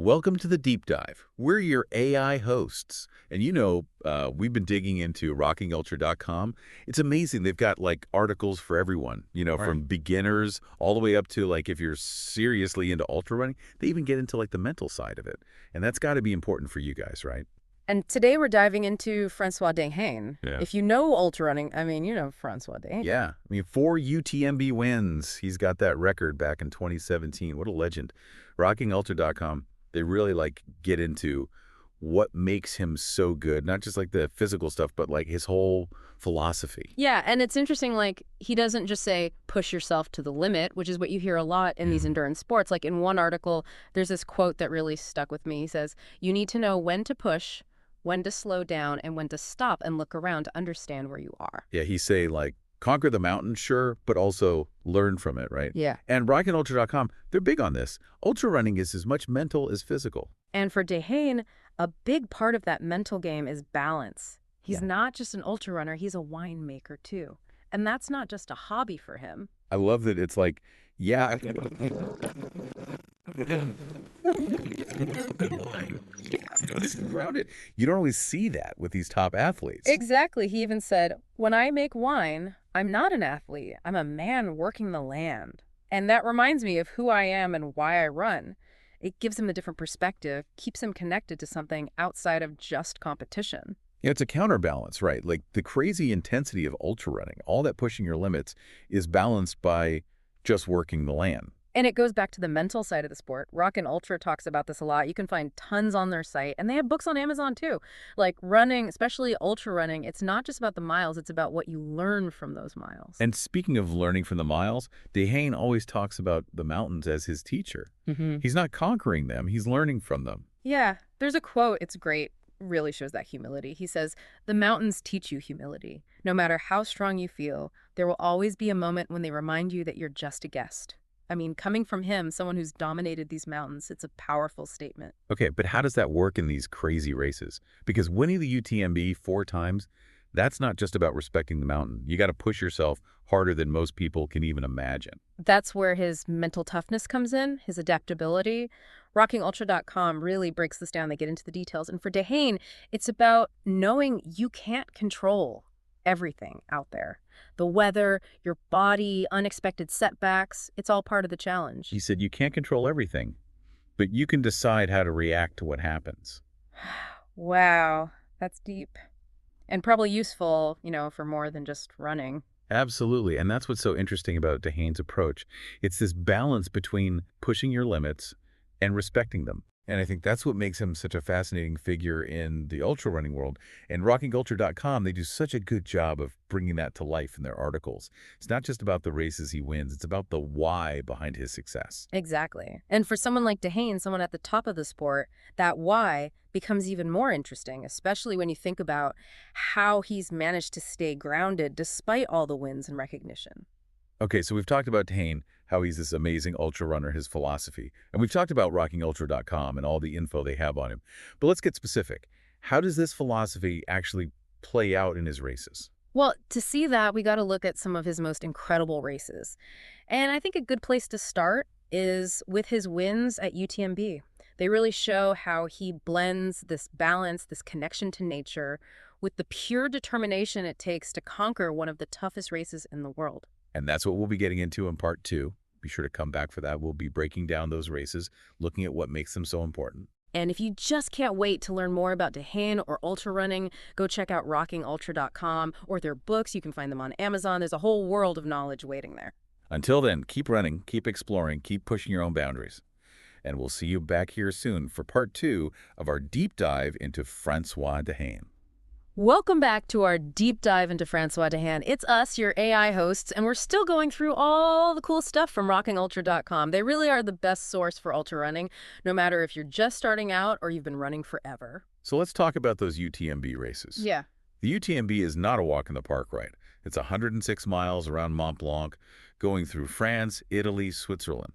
Welcome to the Deep Dive. We're your AI hosts. And we've been digging into rockingultra.com. It's amazing. They've got like articles for everyone, Right. from beginners all the way up to like if you're seriously into ultra running, they even get into like the mental side of it. And that's got to be important for you guys, right? And today we're diving into François D'Haene. Yeah. If you know ultra running, I mean, you know François D'Haene. Yeah. I mean, 4 UTMB wins. He's got that record back in 2017. What a legend. Rockingultra.com, they really like get into what makes him so good, not just like the physical stuff, but like his whole philosophy. Yeah, and it's interesting, like, he doesn't just say, push yourself to the limit, which is what you hear a lot in these endurance sports. Like, in one article, there's this quote that really stuck with me. He says, you need to know when to push, when to slow down, and when to stop and look around to understand where you are. Yeah, he say like conquer the mountain, sure, but also learn from it, right? Yeah. And rockandultra.com, they're big on this. Ultra running is as much mental as physical. And for D'Haene, a big part of that mental game is balance. He's Yeah. not just an ultra runner, he's a winemaker too. And that's not just a hobby for him. I love that it's like, yeah. Grounded. You don't always see that with these top athletes. Exactly. He even said, when I make wine, I'm not an athlete. I'm a man working the land. And that reminds me of who I am and why I run. It gives him a different perspective, keeps him connected to something outside of just competition. Yeah, it's a counterbalance, right? Like the crazy intensity of ultra running, all that pushing your limits is balanced by just working the land. And it goes back to the mental side of the sport. Rock and Ultra talks about this a lot. You can find tons on their site, and they have books on Amazon too. Like running, especially ultra running, it's not just about the miles, it's about what you learn from those miles. And speaking of learning from the miles, D'Haene always talks about the mountains as his teacher. He's not conquering them, he's learning from them. Yeah, there's a quote, it's great, really shows that humility. He says, the mountains teach you humility. No matter how strong you feel, there will always be a moment when they remind you that you're just a guest. I mean, coming from him, someone who's dominated these mountains, it's a powerful statement. Okay, but how does that work in these crazy races? Because winning the UTMB 4 times, that's not just about respecting the mountain. You got to push yourself harder than most people can even imagine. That's where his mental toughness comes in, his adaptability. RockingUltra.com really breaks this down. They get into the details. And for D'Haene, it's about knowing you can't control everything out there. The weather, your body, unexpected setbacks, it's all part of the challenge. He said you can't control everything, but you can decide how to react to what happens. Wow, that's deep. And probably useful, for more than just running. Absolutely, and that's what's so interesting about D'Haene's approach. It's this balance between pushing your limits and respecting them. And I think that's what makes him such a fascinating figure in the ultra running world. And rockingultra.com, they do such a good job of bringing that to life in their articles. It's not just about the races he wins, it's about the why behind his success. Exactly. And for someone like D'Haene, someone at the top of the sport, that why becomes even more interesting, especially when you think about how he's managed to stay grounded despite all the wins and recognition. Okay, so we've talked about D'Haene, how he's this amazing ultra runner, his philosophy. And we've talked about rockingultra.com and all the info they have on him. But let's get specific. How does this philosophy actually play out in his races? Well, to see that, we got to look at some of his most incredible races. And I think a good place to start is with his wins at UTMB. They really show how he blends this balance, this connection to nature, with the pure determination it takes to conquer one of the toughest races in the world. And that's what we'll be getting into in part 2. Be sure to come back for that. We'll be breaking down those races, looking at what makes them so important. And if you just can't wait to learn more about D'Haene or ultra running, go check out rockingultra.com or their books. You can find them on Amazon. There's a whole world of knowledge waiting there. Until then, keep running, keep exploring, keep pushing your own boundaries. And we'll see you back here soon for part 2 of our deep dive into François D'Haene. Welcome back to our deep dive into François D'Haene. It's us, your AI hosts, and we're still going through all the cool stuff from rockingultra.com. They really are the best source for ultra running, no matter if you're just starting out or you've been running forever. So let's talk about those UTMB races. Yeah. The UTMB is not a walk in the park ride. It's 106 miles around Mont Blanc, going through France, Italy, Switzerland.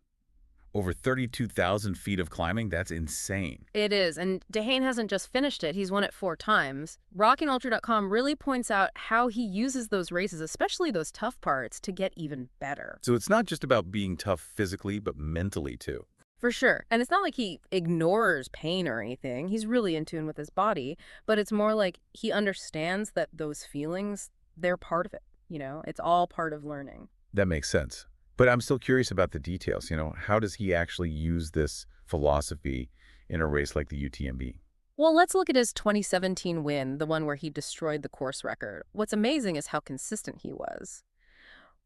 Over 32,000 feet of climbing, that's insane. It is, and D'Haene hasn't just finished it, he's won it 4 times. RockingUltra.com really points out how he uses those races, especially those tough parts, to get even better. So it's not just about being tough physically, but mentally too. For sure. And it's not like he ignores pain or anything. He's really in tune with his body, but it's more like he understands that those feelings, they're part of it. It's all part of learning. That makes sense. But I'm still curious about the details. How does he actually use this philosophy in a race like the UTMB? Well, let's look at his 2017 win, the one where he destroyed the course record. What's amazing is how consistent he was.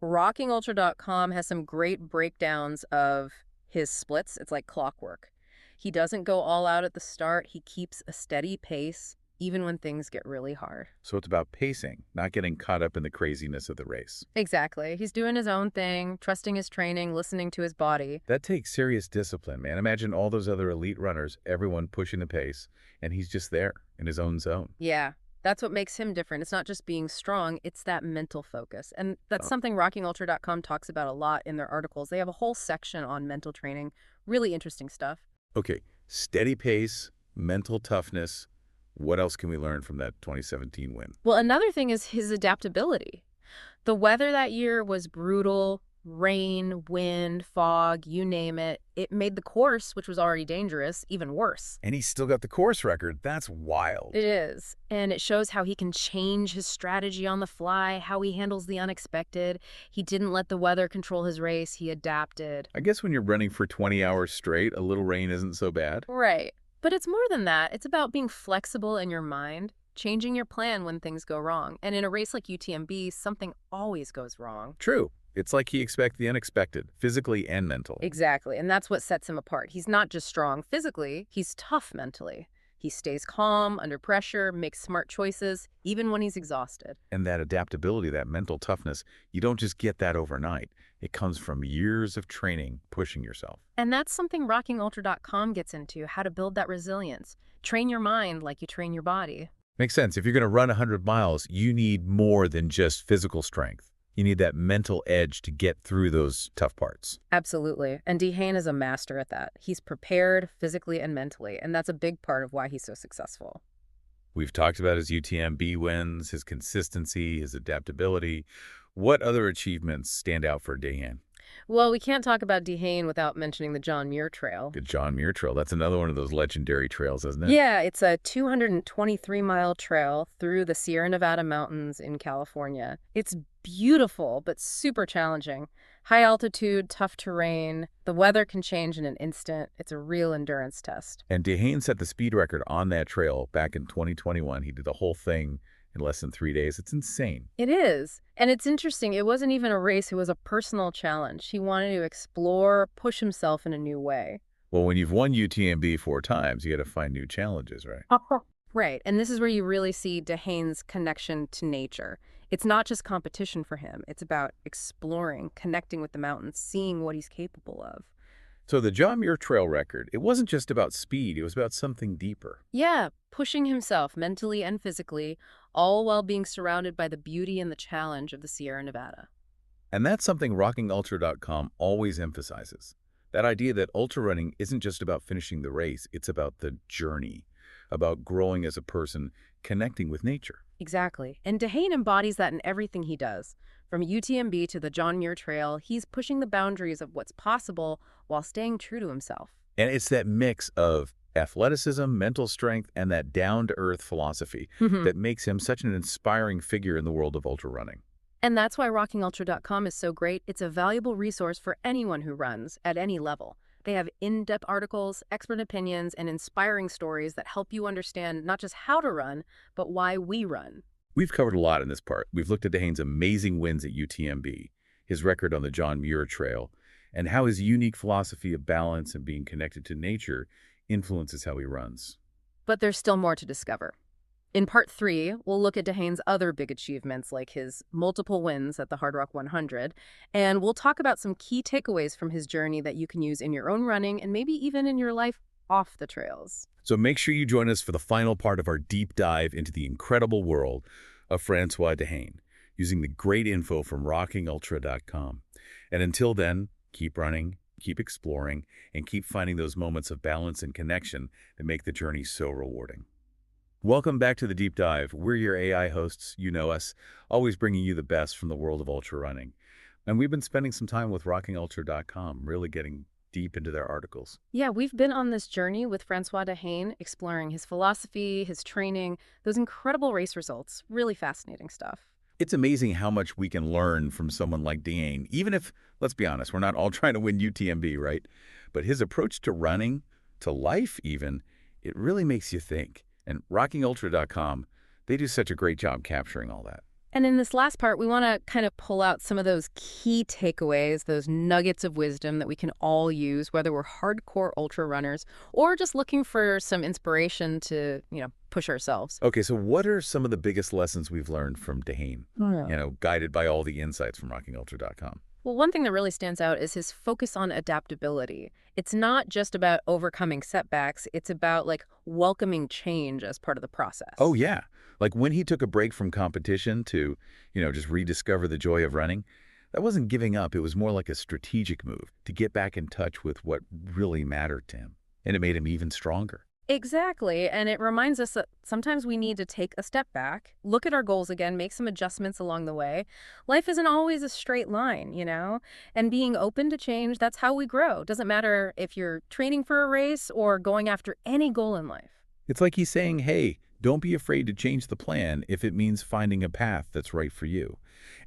RockingUltra.com has some great breakdowns of his splits. It's like clockwork. He doesn't go all out at the start. He keeps a steady pace, even when things get really hard. So it's about pacing, not getting caught up in the craziness of the race. Exactly. He's doing his own thing, trusting his training, listening to his body. That takes serious discipline, man. Imagine all those other elite runners, everyone pushing the pace, and he's just there in his own zone. Yeah, that's what makes him different. It's not just being strong, it's that mental focus. And that's something RockingUltra.com talks about a lot in their articles. They have a whole section on mental training. Really interesting stuff. Okay, steady pace, mental toughness. What else can we learn from that 2017 win? Well, another thing is his adaptability. The weather that year was brutal. Rain, wind, fog, you name it. It made the course, which was already dangerous, even worse. And he's still got the course record. That's wild. It is. And it shows how he can change his strategy on the fly, how he handles the unexpected. He didn't let the weather control his race. He adapted. I guess when you're running for 20 hours straight, a little rain isn't so bad. Right. But it's more than that. It's about being flexible in your mind, changing your plan when things go wrong. And in a race like UTMB, something always goes wrong. True. It's like he expects the unexpected, physically and mentally. Exactly. And that's what sets him apart. He's not just strong physically, he's tough mentally. He stays calm under pressure, makes smart choices, even when he's exhausted. And that adaptability, that mental toughness, you don't just get that overnight. It comes from years of training, pushing yourself. And that's something RockingUltra.com gets into, how to build that resilience. Train your mind like you train your body. Makes sense. If you're going to run 100 miles, you need more than just physical strength. You need that mental edge to get through those tough parts. Absolutely. And D'Haene is a master at that. He's prepared physically and mentally, and that's a big part of why he's so successful. We've talked about his UTMB wins, his consistency, his adaptability. What other achievements stand out for D'Haene? Well, we can't talk about D'Haene without mentioning the John Muir Trail. The John Muir Trail. That's another one of those legendary trails, isn't it? Yeah, it's a 223-mile trail through the Sierra Nevada mountains in California. It's beautiful, but super challenging. High altitude, tough terrain. The weather can change in an instant. It's a real endurance test. And D'Haene set the speed record on that trail back in 2021. He did the whole thing in less than 3 days. It's insane. It is. And it's interesting. It wasn't even a race. It was a personal challenge. He wanted to explore, push himself in a new way. Well, when you've won UTMB 4 times, you got to find new challenges, right? Right. And this is where you really see D'Haene's connection to nature. It's not just competition for him. It's about exploring, connecting with the mountains, seeing what he's capable of. So the John Muir Trail record, it wasn't just about speed. It was about something deeper. Yeah, pushing himself mentally and physically, all while being surrounded by the beauty and the challenge of the Sierra Nevada. And that's something RockingUltra.com always emphasizes. That idea that ultra running isn't just about finishing the race. It's about the journey, about growing as a person, connecting with nature. Exactly. And D'Haene embodies that in everything he does. From UTMB to the John Muir Trail, he's pushing the boundaries of what's possible while staying true to himself. And it's that mix of athleticism, mental strength, and that down-to-earth philosophy that makes him such an inspiring figure in the world of ultra running. And that's why RockingUltra.com is so great. It's a valuable resource for anyone who runs at any level. They have in-depth articles, expert opinions, and inspiring stories that help you understand not just how to run, but why we run. We've covered a lot in this part. We've looked at D'Haene's amazing wins at UTMB, his record on the John Muir Trail, and how his unique philosophy of balance and being connected to nature influences how he runs. But there's still more to discover. In Part 3, we'll look at D'Haene's other big achievements, like his multiple wins at the Hard Rock 100, and we'll talk about some key takeaways from his journey that you can use in your own running and maybe even in your life off the trails. So make sure you join us for the final part of our deep dive into the incredible world of François D'Haene, using the great info from RockingUltra.com. And until then, keep running, keep exploring, and keep finding those moments of balance and connection that make the journey so rewarding. Welcome back to the Deep Dive. We're your AI hosts. You know us, always bringing you the best from the world of ultra running. And we've been spending some time with RockingUltra.com, really getting deep into their articles. Yeah, we've been on this journey with François D'Haene, exploring his philosophy, his training, those incredible race results. Really fascinating stuff. It's amazing how much we can learn from someone like D'Haene, even if, let's be honest, we're not all trying to win UTMB, right? But his approach to running, to life even, it really makes you think. And rockingultra.com, they do such a great job capturing all that. And in this last part, we want to kind of pull out some of those key takeaways, those nuggets of wisdom that we can all use, whether we're hardcore ultra runners or just looking for some inspiration to, push ourselves. Okay, so what are some of the biggest lessons we've learned from D'Haene, Yeah. guided by all the insights from rockingultra.com? Well, one thing that really stands out is his focus on adaptability. It's not just about overcoming setbacks, it's about welcoming change as part of the Oh, process. yeah. Like when he took a break from competition to, just rediscover the joy of running, that wasn't giving up. It was more like a strategic move to get back in touch with what really mattered to him. And it made him even stronger. Exactly. And it reminds us that sometimes we need to take a step back, look at our goals again, make some adjustments along the way. Life isn't always a straight line. And being open to change, that's how we grow. Doesn't matter if you're training for a race or going after any goal in life. It's like he's saying, hey, don't be afraid to change the plan if it means finding a path that's right for you.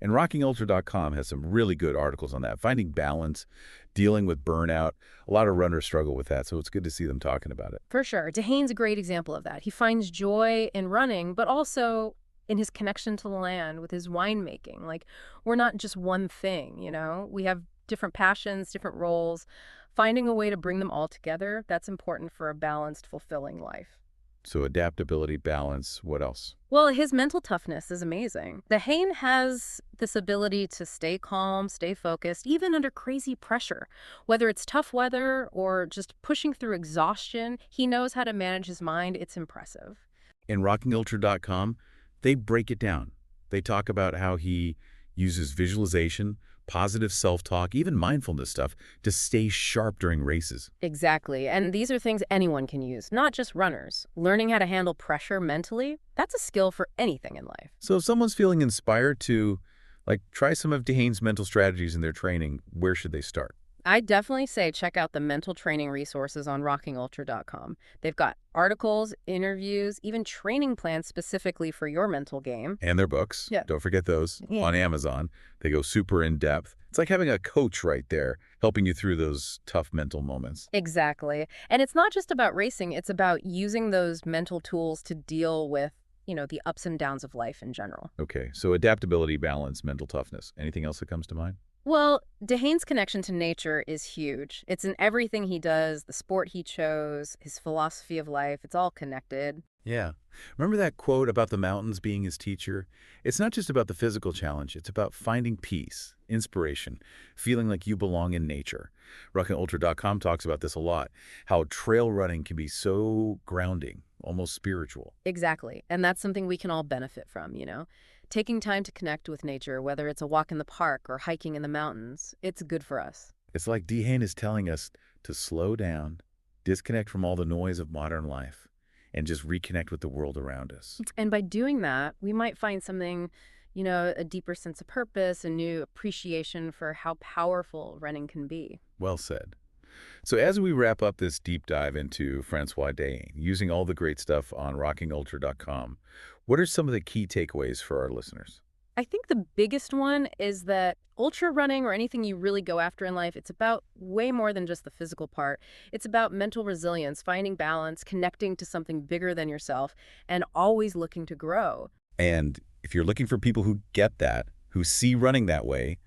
And rockingultra.com has some really good articles on that, finding balance, dealing with burnout. A lot of runners struggle with that, so it's good to see them talking about it. For sure. Dehane's a great example of that. He finds joy in running, but also in his connection to the land with his winemaking. We're not just one thing. We have different passions, different roles. Finding a way to bring them all together, that's important for a balanced, fulfilling life. So adaptability, balance, what else? Well, his mental toughness is amazing. Dehane has this ability to stay calm, stay focused, even under crazy pressure. Whether it's tough weather or just pushing through exhaustion, he knows how to manage his mind. It's impressive. In rockingultra.com, they break it down. They talk about how he uses visualization, positive self-talk, even mindfulness stuff to stay sharp during races. Exactly. And these are things anyone can use, not just runners. Learning how to handle pressure mentally, that's a skill for anything in life. So if someone's feeling inspired to try some of D'Hane's mental strategies in their training, where should they start? I'd definitely say check out the mental training resources on rockingultra.com. They've got articles, interviews, even training plans specifically for your mental game. And their books. Yeah. Don't forget those Yeah. on Amazon. They go super in depth. It's like having a coach right there helping you through those tough mental moments. Exactly. And it's not just about racing, it's about using those mental tools to deal with, the ups and downs of life in general. Okay, so adaptability, balance, mental toughness. Anything else that comes to mind? Well, Dehane's connection to nature is huge. It's in everything he does, the sport he chose, his philosophy of life. It's all connected. Yeah. Remember that quote about the mountains being his teacher? It's not just about the physical challenge. It's about finding peace, inspiration, feeling like you belong in nature. RockandUltra.com talks about this a lot, how trail running can be so grounding, almost spiritual. Exactly. And that's something we can all benefit from. Taking time to connect with nature, whether it's a walk in the park or hiking in the mountains, it's good for us. It's like D'Haene is telling us to slow down, disconnect from all the noise of modern life, and just reconnect with the world around us. And by doing that, we might find something, a deeper sense of purpose, a new appreciation for how powerful running can be. Well said. So as we wrap up this deep dive into François D'Haene, using all the great stuff on rockingultra.com, what are some of the key takeaways for our listeners? I think the biggest one is that ultra running or anything you really go after in life, it's about way more than just the physical part. It's about mental resilience, finding balance, connecting to something bigger than yourself, and always looking to grow. And if you're looking for people who get that, who see running that way,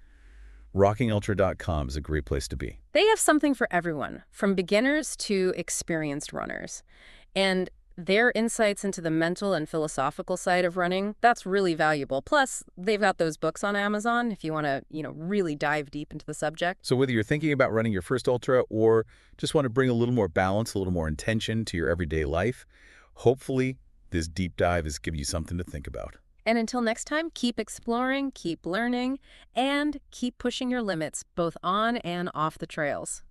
rockingultra.com is a great place to be. They have something for everyone, from beginners to experienced runners. And their insights into the mental and philosophical side of running, that's really valuable. Plus, they've got those books on Amazon if you want to, really dive deep into the subject. So whether you're thinking about running your first ultra or just want to bring a little more balance, a little more intention to your everyday life, hopefully this deep dive is giving you something to think about. And until next time, keep exploring, keep learning, and keep pushing your limits both on and off the trails.